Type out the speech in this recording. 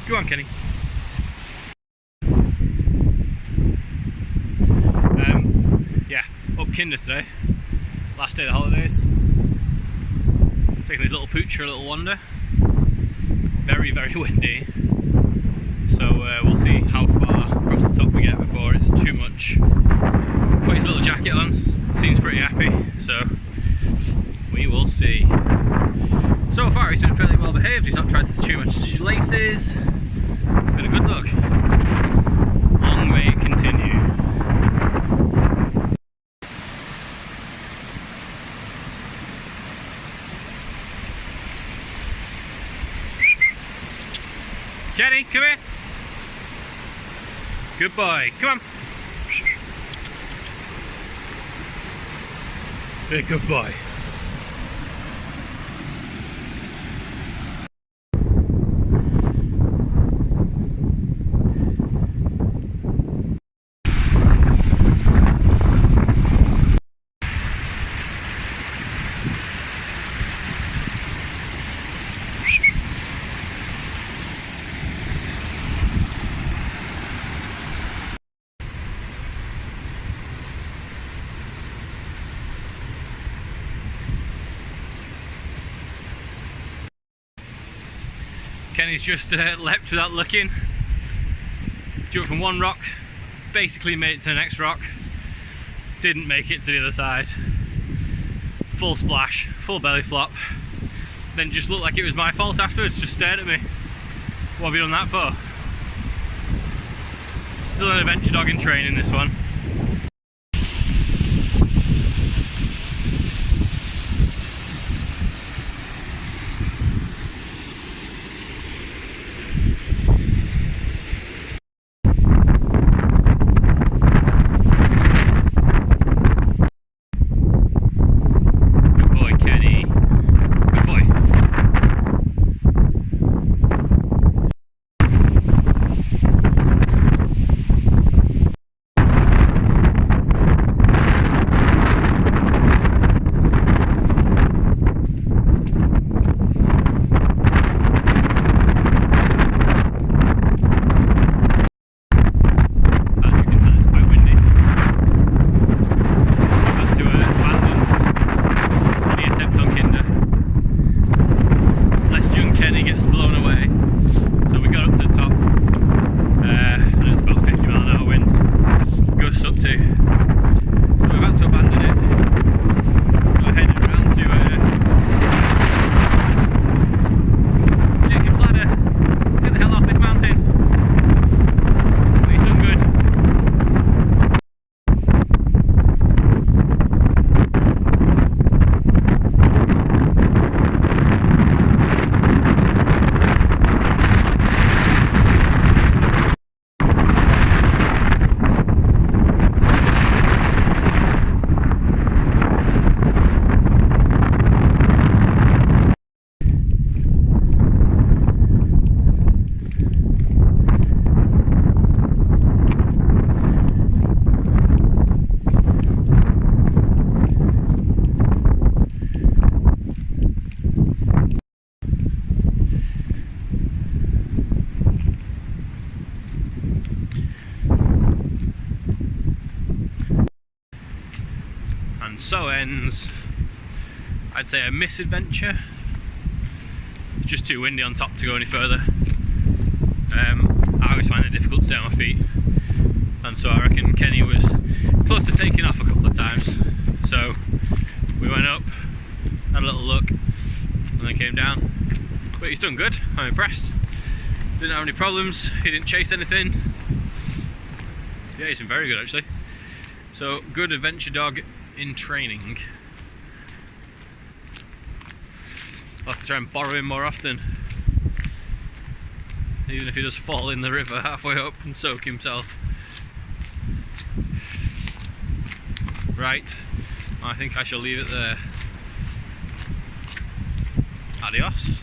Go on, Kenny. Yeah, up Kinder today. Last day of the holidays. Taking his little pooch for a little wander. Very, very windy. So we'll see how far across the top we get before it's too much. Put his little jacket on. Seems pretty happy. So we will see. So far he's been fairly well behaved. He's not tried to too much laces. Been a good look. Long may it continue. Jenny, come here. Good boy. Come on. Good boy. Kenny's just leapt without looking. Jumped from one rock, basically made it to the next rock. Didn't make it to the other side. Full splash, full belly flop. Then just looked like it was my fault afterwards, just stared at me. What have you done that for? Still an adventure dog in training, this one. And so ends, I'd say, a misadventure. Just too windy on top to go any further. I always find it difficult to stay on my feet, and so I reckon Kenny was close to taking off a couple of times. So we went up, had a little look, and then came down. But he's done good, I'm impressed. Didn't have any problems, he didn't chase anything. Yeah, he's been very good actually. So, good adventure dog in training. I'll have to try and borrow him more often. Even if he does fall in the river halfway up and soak himself. Right, I think I shall leave it there. Adios.